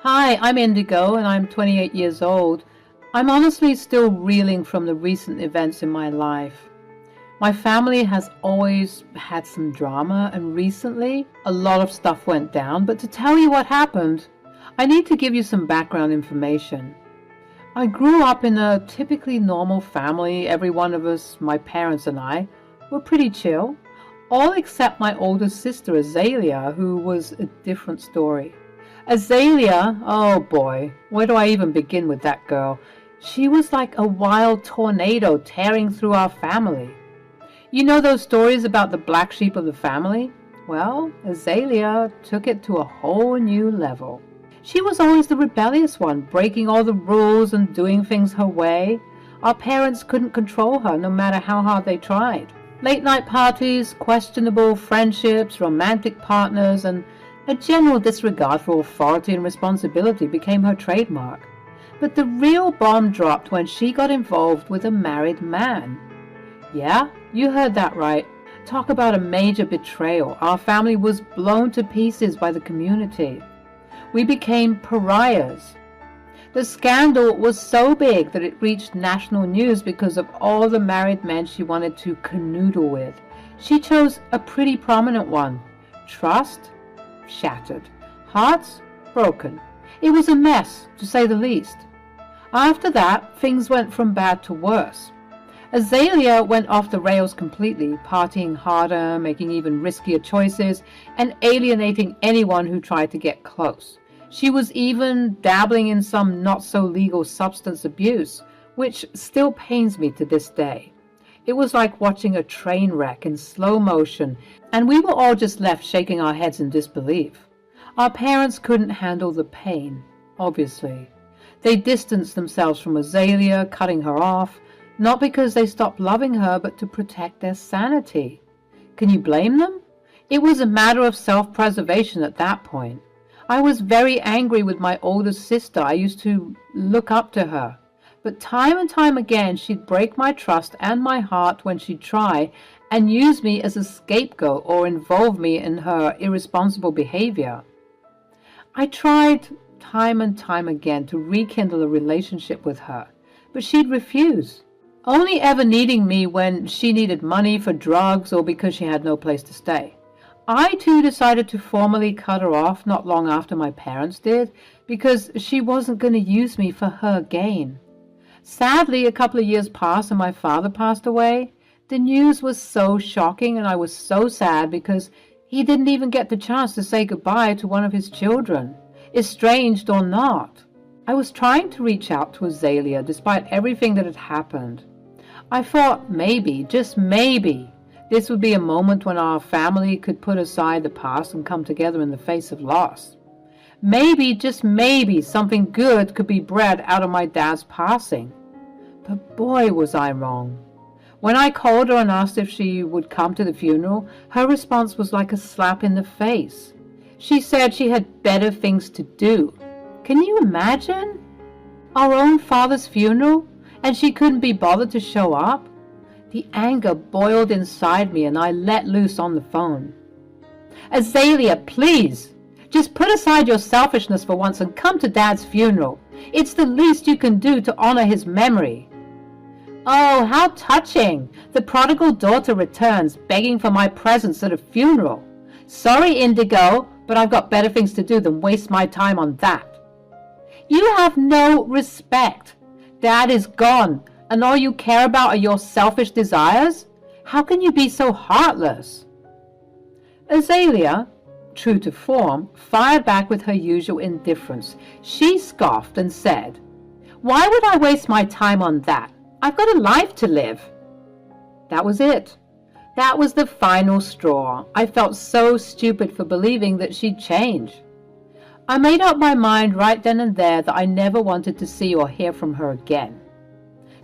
Hi, I'm Indigo and I'm 28 years old. I'm honestly still reeling from the recent events in my life. My family has always had some drama, and recently a lot of stuff went down. But to tell you what happened, I need to give you some background information. I grew up in a typically normal family. Every one of us, my parents and I, were pretty chill, all except my older sister Azalea, who was a different story. Azalea, oh boy, where do I even begin with that girl? She was like a wild tornado tearing through our family. You know those stories about the black sheep of the family? Well, Azalea took it to a whole new level. She was always the rebellious one, breaking all the rules and doing things her way. Our parents couldn't control her, no matter how hard they tried. Late night parties, questionable friendships, romantic partners, and a general disregard for authority and responsibility became her trademark. But the real bomb dropped when she got involved with a married man. Yeah, you heard that right. Talk about a major betrayal. Our family was blown to pieces by the community. We became pariahs. The scandal was so big that it reached national news because of all the married men she wanted to canoodle with. She chose a pretty prominent one. Trust? Shattered. Hearts? Broken. It was a mess, to say the least. After that, things went from bad to worse. Azalea went off the rails completely, partying harder, making even riskier choices, and alienating anyone who tried to get close. She was even dabbling in some not-so-legal substance abuse, which still pains me to this day. It was like watching a train wreck in slow motion, and we were all just left shaking our heads in disbelief. Our parents couldn't handle the pain, obviously. They distanced themselves from Azalea, cutting her off, not because they stopped loving her, but to protect their sanity. Can you blame them? It was a matter of self-preservation at that point. I was very angry with my older sister. I used to look up to her. But time and time again, she'd break my trust and my heart when she'd try and use me as a scapegoat or involve me in her irresponsible behavior. I tried time and time again to rekindle a relationship with her, but she'd refuse, only ever needing me when she needed money for drugs or because she had no place to stay. I too decided to formally cut her off not long after my parents did, because she wasn't going to use me for her gain. Sadly, a couple of years passed and my father passed away. The news was so shocking and I was so sad because he didn't even get the chance to say goodbye to one of his children, estranged or not. I was trying to reach out to Azalea despite everything that had happened. I thought maybe, just maybe, this would be a moment when our family could put aside the past and come together in the face of loss. Maybe, just maybe, something good could be bred out of my dad's passing. But boy, was I wrong. When I called her and asked if she would come to the funeral, her response was like a slap in the face. She said she had better things to do. Can you imagine? Our own father's funeral, and she couldn't be bothered to show up? The anger boiled inside me and I let loose on the phone. Azalea, please! Just put aside your selfishness for once and come to Dad's funeral. It's the least you can do to honor his memory. Oh, how touching! The prodigal daughter returns, begging for my presence at a funeral. Sorry, Indigo, but I've got better things to do than waste my time on that. You have no respect. Dad is gone, and all you care about are your selfish desires? How can you be so heartless? Azalea, true to form, fired back with her usual indifference. She scoffed and said, "Why would I waste my time on that? I've got a life to live." That was it. That was the final straw. I felt so stupid for believing that she'd change. I made up my mind right then and there that I never wanted to see or hear from her again.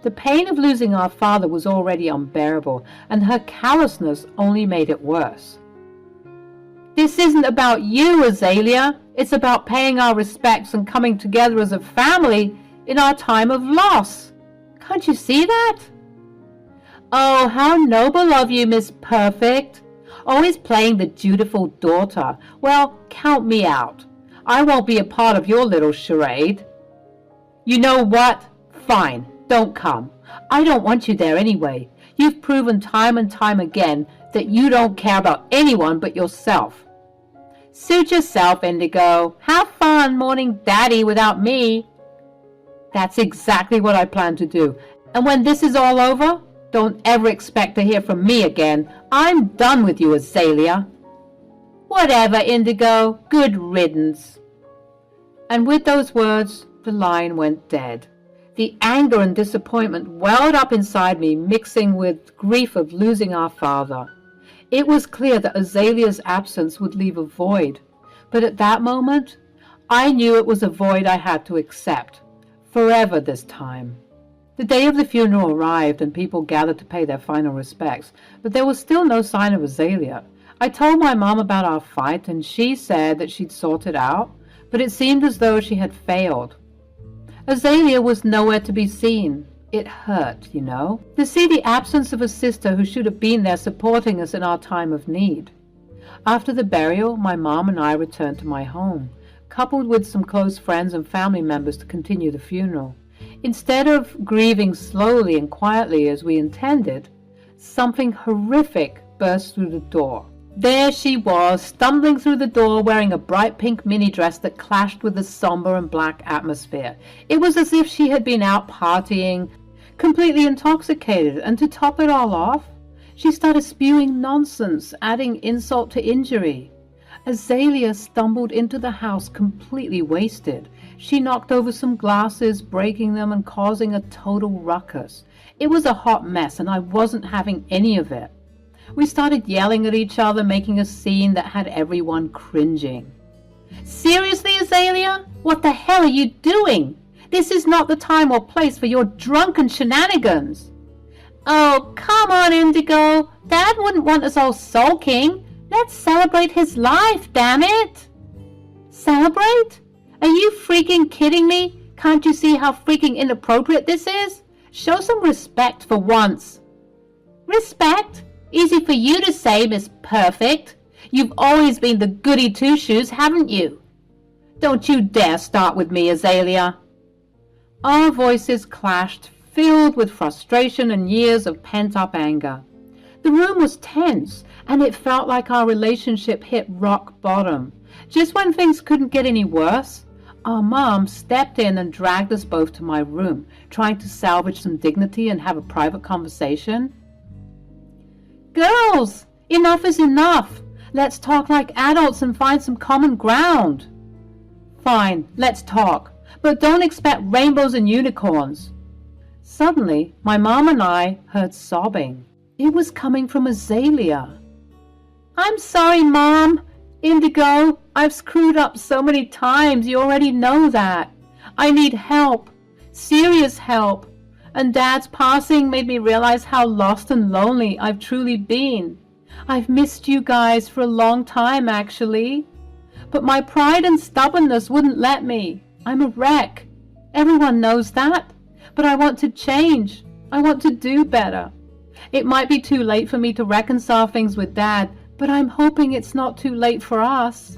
The pain of losing our father was already unbearable, and her callousness only made it worse. This isn't about you, Azalea. It's about paying our respects and coming together as a family in our time of loss. Can't you see that? Oh, how noble of you, Miss Perfect. Always playing the dutiful daughter. Well, count me out. I won't be a part of your little charade. You know what? Fine, don't come. I don't want you there anyway. You've proven time and time again that you don't care about anyone but yourself. Suit yourself, Indigo. Have fun mourning Daddy without me. That's exactly what I plan to do. And when this is all over, don't ever expect to hear from me again. I'm done with you, Azalea. Whatever, Indigo. Good riddance. And with those words, the line went dead. The anger and disappointment welled up inside me, mixing with grief of losing our father. It was clear that Azalea's absence would leave a void, but at that moment, I knew it was a void I had to accept, forever this time. The day of the funeral arrived and people gathered to pay their final respects, but there was still no sign of Azalea. I told my mom about our fight, and she said that she'd sorted out, but it seemed as though she had failed. Azalea was nowhere to be seen. It hurt, you know, to see the absence of a sister who should have been there supporting us in our time of need. After the burial, my mom and I returned to my home, coupled with some close friends and family members to continue the funeral. Instead of grieving slowly and quietly as we intended, something horrific burst through the door. There she was, stumbling through the door wearing a bright pink mini dress that clashed with the somber and black atmosphere. It was as if she had been out partying, completely intoxicated, and to top it all off, she started spewing nonsense, adding insult to injury. Azalea stumbled into the house completely wasted. She knocked over some glasses, breaking them and causing a total ruckus. It was a hot mess, and I wasn't having any of it. We started yelling at each other, making a scene that had everyone cringing. Seriously, Azalea? What the hell are you doing? This is not the time or place for your drunken shenanigans. Oh, come on, Indigo. Dad wouldn't want us all sulking. Let's celebrate his life, damn it. Celebrate? Are you freaking kidding me? Can't you see how freaking inappropriate this is? Show some respect for once. Respect? Easy for you to say, Miss Perfect. You've always been the goody two-shoes, haven't you? Don't you dare start with me, Azalea. Our voices clashed, filled with frustration and years of pent-up anger. The room was tense, and it felt like our relationship hit rock bottom. Just when things couldn't get any worse, our mom stepped in and dragged us both to my room, trying to salvage some dignity and have a private conversation. Girls, enough is enough. Let's talk like adults and find some common ground. Fine, let's talk, but don't expect rainbows and unicorns. Suddenly, my mom and I heard sobbing. It was coming from Azalea. I'm sorry, Mom. Indigo, I've screwed up so many times. You already know that. I need help. Serious help. And Dad's passing made me realize how lost and lonely I've truly been. I've missed you guys for a long time, actually. But my pride and stubbornness wouldn't let me. I'm a wreck. Everyone knows that. But I want to change. I want to do better. It might be too late for me to reconcile things with Dad, but I'm hoping it's not too late for us.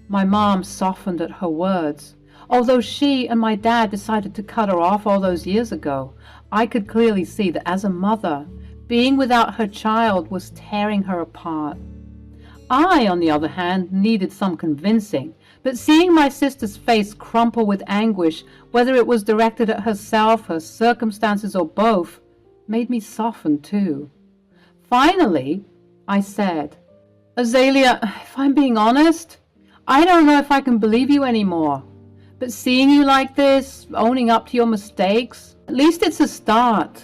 My mom softened at her words. Although she and my dad decided to cut her off all those years ago, I could clearly see that as a mother, being without her child was tearing her apart. I, on the other hand, needed some convincing, but seeing my sister's face crumple with anguish, whether it was directed at herself, her circumstances, or both, made me soften too. Finally, I said, Azalea, if I'm being honest, I don't know if I can believe you anymore. But seeing you like this, owning up to your mistakes, at least it's a start.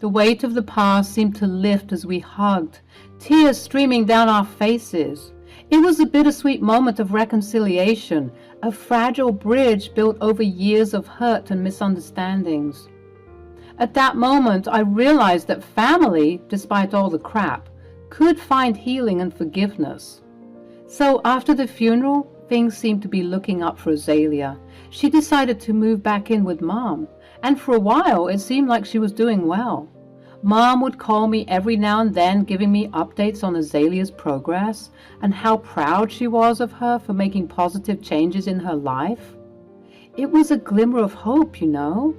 The weight of the past seemed to lift as we hugged, tears streaming down our faces. It was a bittersweet moment of reconciliation, a fragile bridge built over years of hurt and misunderstandings. At that moment, I realized that family, despite all the crap, could find healing and forgiveness. So after the funeral, things seemed to be looking up for Azalea. She decided to move back in with Mom, and for a while it seemed like she was doing well. Mom would call me every now and then, giving me updates on Azalea's progress and how proud she was of her for making positive changes in her life. It was a glimmer of hope, you know.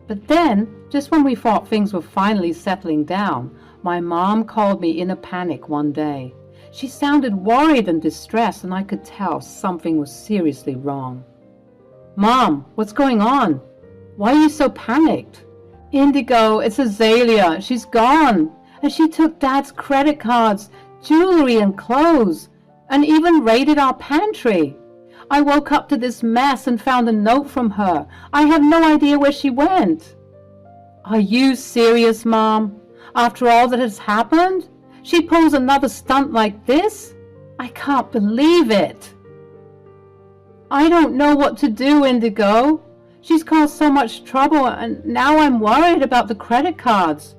But then, just when we thought things were finally settling down, my mom called me in a panic one day. She sounded worried and distressed, and I could tell something was seriously wrong. "Mom, what's going on? Why are you so panicked?" "Indigo, it's Azalea. She's gone. And she took Dad's credit cards, jewelry and clothes, and even raided our pantry. I woke up to this mess and found a note from her. I have no idea where she went." "Are you serious, Mom? After all that has happened? She pulls another stunt like this? I can't believe it." "I don't know what to do, Indigo. She's caused so much trouble, and now I'm worried about the credit cards.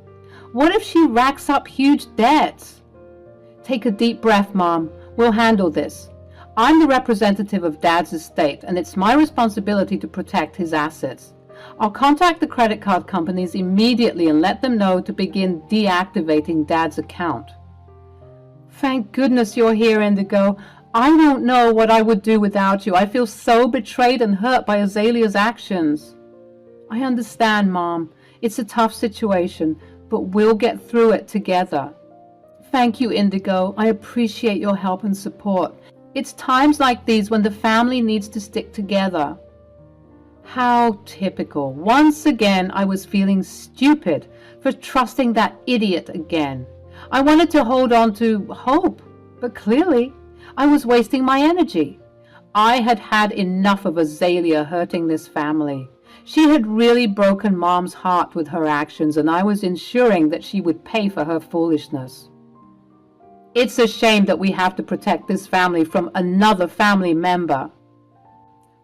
What if she racks up huge debts?" "Take a deep breath, Mom. We'll handle this. I'm the representative of Dad's estate, and it's my responsibility to protect his assets. I'll contact the credit card companies immediately and let them know to begin deactivating Dad's account." "Thank goodness you're here, Indigo. I don't know what I would do without you. I feel so betrayed and hurt by Azalea's actions." "I understand, Mom. It's a tough situation, but we'll get through it together." "Thank you, Indigo. I appreciate your help and support. It's times like these when the family needs to stick together." How typical. Once again, I was feeling stupid for trusting that idiot again. I wanted to hold on to hope, but clearly I was wasting my energy. I had had enough of Azalea hurting this family. She had really broken Mom's heart with her actions, and I was ensuring that she would pay for her foolishness. It's a shame that we have to protect this family from another family member.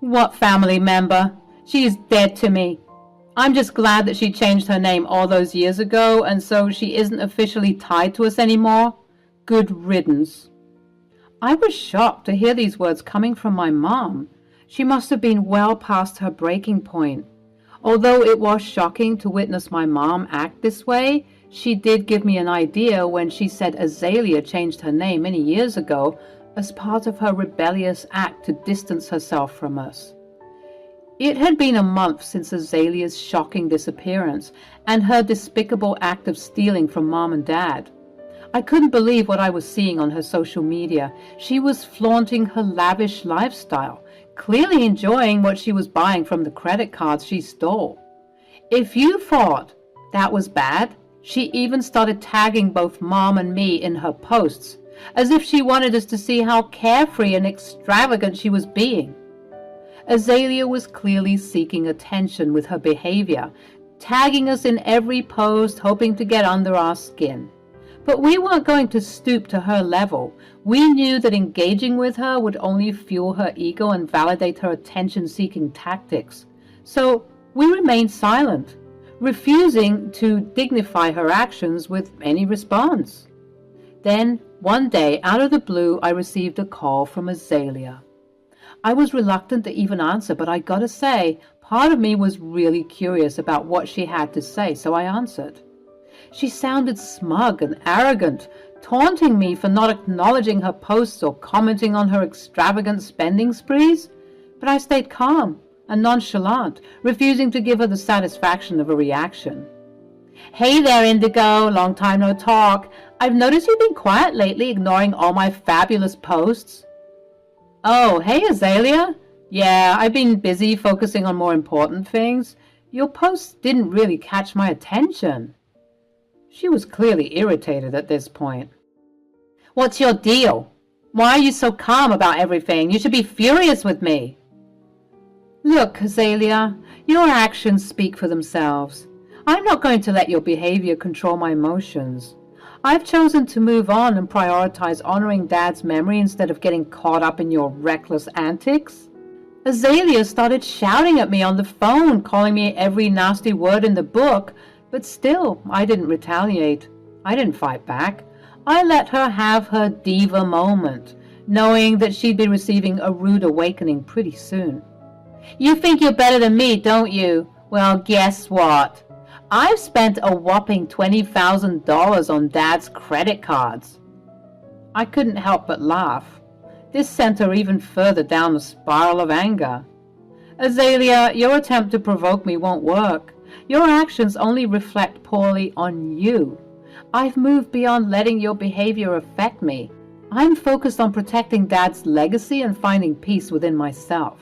"What family member? She is dead to me. I'm just glad that she changed her name all those years ago, and so she isn't officially tied to us anymore. Good riddance." I was shocked to hear these words coming from my mom. She must have been well past her breaking point. Although it was shocking to witness my mom act this way, she did give me an idea when she said Azalea changed her name many years ago as part of her rebellious act to distance herself from us. It had been a month since Azalea's shocking disappearance and her despicable act of stealing from Mom and Dad. I couldn't believe what I was seeing on her social media. She was flaunting her lavish lifestyle, clearly enjoying what she was buying from the credit cards she stole. If you thought that was bad, she even started tagging both Mom and me in her posts, as if she wanted us to see how carefree and extravagant she was being. Azalea was clearly seeking attention with her behavior, tagging us in every post, hoping to get under our skin. But we weren't going to stoop to her level. We knew that engaging with her would only fuel her ego and validate her attention-seeking tactics. So we remained silent, refusing to dignify her actions with any response. Then, one day, out of the blue, I received a call from Azalea. I was reluctant to even answer, but I gotta say, part of me was really curious about what she had to say, so I answered. She sounded smug and arrogant, taunting me for not acknowledging her posts or commenting on her extravagant spending sprees. But I stayed calm and nonchalant, refusing to give her the satisfaction of a reaction. "Hey there, Indigo. Long time no talk. I've noticed you've been quiet lately, ignoring all my fabulous posts." "Oh, hey, Azalea. Yeah, I've been busy focusing on more important things. Your posts didn't really catch my attention." She was clearly irritated at this point. "What's your deal? Why are you so calm about everything? You should be furious with me." "Look, Azalea, your actions speak for themselves. I'm not going to let your behavior control my emotions. I've chosen to move on and prioritize honoring Dad's memory instead of getting caught up in your reckless antics." Azalea started shouting at me on the phone, calling me every nasty word in the book, but still, I didn't retaliate. I didn't fight back. I let her have her diva moment, knowing that she'd be receiving a rude awakening pretty soon. "You think you're better than me, don't you? Well, guess what? I've spent a whopping $20,000 on Dad's credit cards. I couldn't help but laugh. This sent her even further down the spiral of anger. Azalea, your attempt to provoke me won't work. Your actions only reflect poorly on you. I've moved beyond letting your behavior affect me. I'm focused on protecting Dad's legacy and finding peace within myself.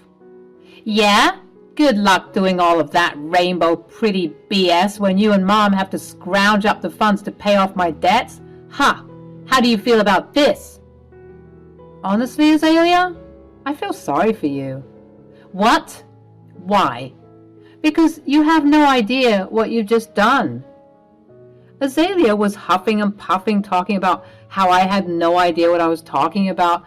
Yeah? Good luck doing all of that rainbow pretty BS when you and Mom have to scrounge up the funds to pay off my debts? Ha! How do you feel about this? Honestly, Azalea, I feel sorry for you. What? Why? Because you have no idea what you've just done. Azalea was huffing and puffing, talking about how I had no idea what I was talking about,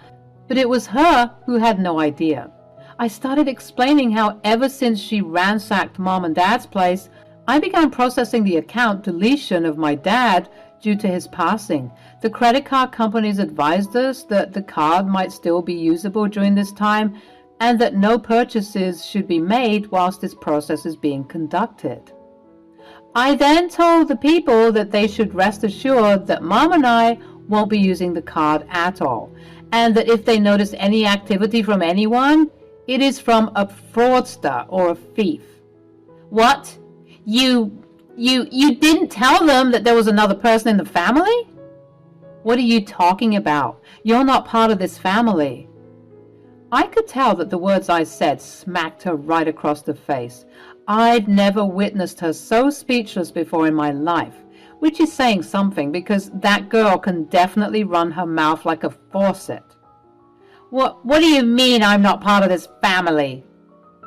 but it was her who had no idea. I started explaining how ever since she ransacked Mom and Dad's place, I began processing the account deletion of my dad due to his passing. The credit card companies advised us that the card might still be usable during this time and that no purchases should be made whilst this process is being conducted. I then told the people that they should rest assured that Mom and I won't be using the card at all, and that if they notice any activity from anyone, it is from a fraudster or a thief. What? You didn't tell them that there was another person in the family? What are you talking about? You're not part of this family. I could tell that the words I said smacked her right across the face. I'd never witnessed her so speechless before in my life, which is saying something because that girl can definitely run her mouth like a faucet. What do you mean I'm not part of this family?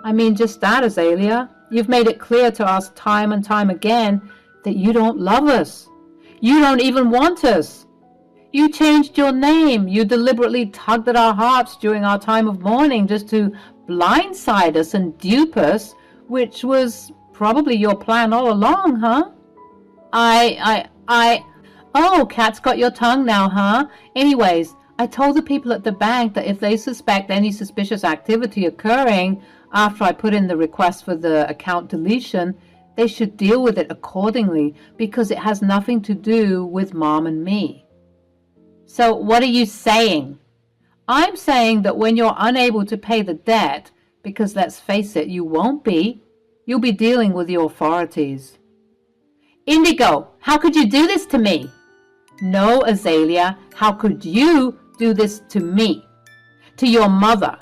I mean just that, Azalea. You've made it clear to us time and time again that you don't love us. You don't even want us. You changed your name. You deliberately tugged at our hearts during our time of mourning just to blindside us and dupe us, which was probably your plan all along, huh? Oh, cat's got your tongue now, huh? Anyways, I told the people at the bank that if they suspect any suspicious activity occurring after I put in the request for the account deletion, they should deal with it accordingly because it has nothing to do with Mom and me. So what are you saying? I'm saying that when you're unable to pay the debt, because let's face it, you won't be, you'll be dealing with the authorities. Indigo, how could you do this to me? No, Azalea, how could you do this to me? To your mother?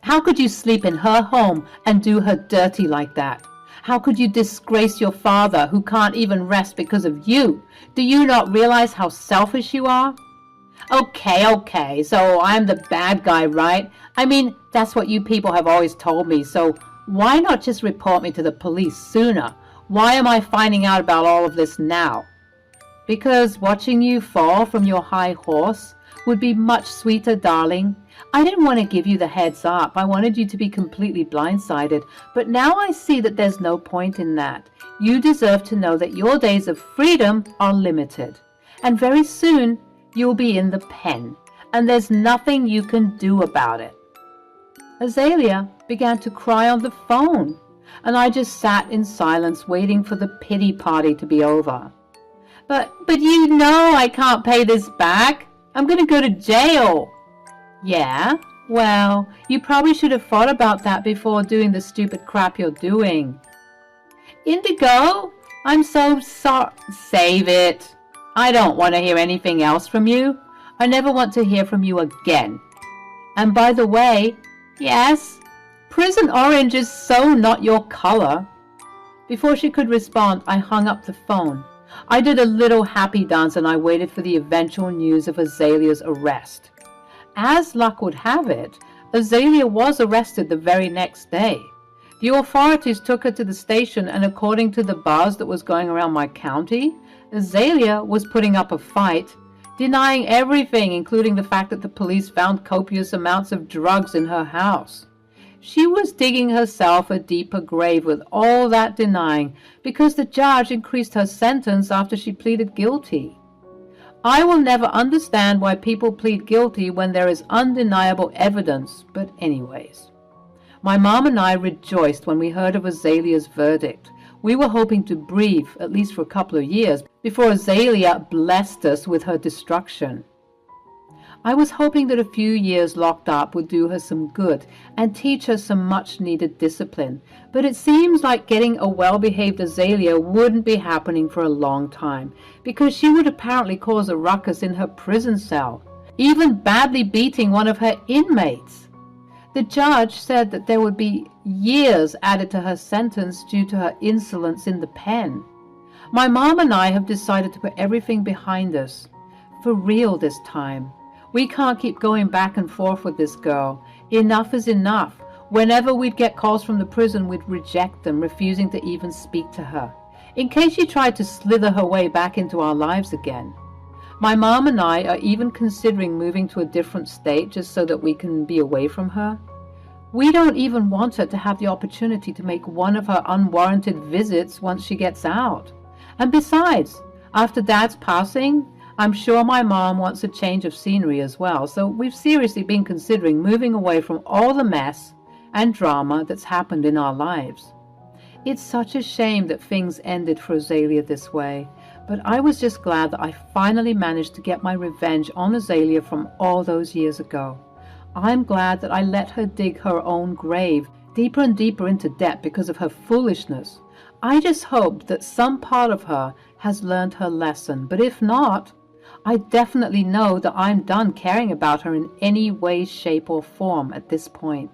How could you sleep in her home and do her dirty like that? How could you disgrace your father who can't even rest because of you? Do you not realize how selfish you are? Okay, so I'm the bad guy, right? I mean, that's what you people have always told me, so why not just report me to the police sooner? Why am I finding out about all of this now? Because watching you fall from your high horse would be much sweeter, darling. I didn't want to give you the heads up. I wanted you to be completely blindsided, but now I see that there's no point in that. You deserve to know that your days of freedom are limited, and very soon you'll be in the pen, and there's nothing you can do about it. Azalea began to cry on the phone, and I just sat in silence waiting for the pity party to be over. But you know I can't pay this back. I'm going to go to jail. Yeah? Well, you probably should have thought about that before doing the stupid crap you're doing. Indigo, I'm so sorry. Save it. I don't want to hear anything else from you. I never want to hear from you again. And by the way, yes, prison orange is so not your color. Before she could respond, I hung up the phone. I did a little happy dance and I waited for the eventual news of Azalea's arrest. As luck would have it, Azalea was arrested the very next day. The authorities took her to the station, and according to the buzz that was going around my county, Azalea was putting up a fight, denying everything, including the fact that the police found copious amounts of drugs in her house. She was digging herself a deeper grave with all that denying because the judge increased her sentence after she pleaded guilty. I will never understand why people plead guilty when there is undeniable evidence, but anyways. My mom and I rejoiced when we heard of Azalea's verdict. We were hoping to breathe, at least for a couple of years, before Azalea blessed us with her destruction. I was hoping that a few years locked up would do her some good and teach her some much-needed discipline, but it seems like getting a well-behaved Azalea wouldn't be happening for a long time, because she would apparently cause a ruckus in her prison cell, even badly beating one of her inmates. The judge said that there would be years added to her sentence due to her insolence in the pen. My mom and I have decided to put everything behind us, for real this time. We can't keep going back and forth with this girl. Enough is enough. Whenever we'd get calls from the prison, we'd reject them, refusing to even speak to her, in case she tried to slither her way back into our lives again. My mom and I are even considering moving to a different state just so that we can be away from her. We don't even want her to have the opportunity to make one of her unwarranted visits once she gets out. And besides, after Dad's passing, I'm sure my mom wants a change of scenery as well, so we've seriously been considering moving away from all the mess and drama that's happened in our lives. It's such a shame that things ended for Azalea this way, but I was just glad that I finally managed to get my revenge on Azalea from all those years ago. I'm glad that I let her dig her own grave deeper and deeper into debt because of her foolishness. I just hope that some part of her has learned her lesson, but if not, I definitely know that I'm done caring about her in any way, shape, or form at this point.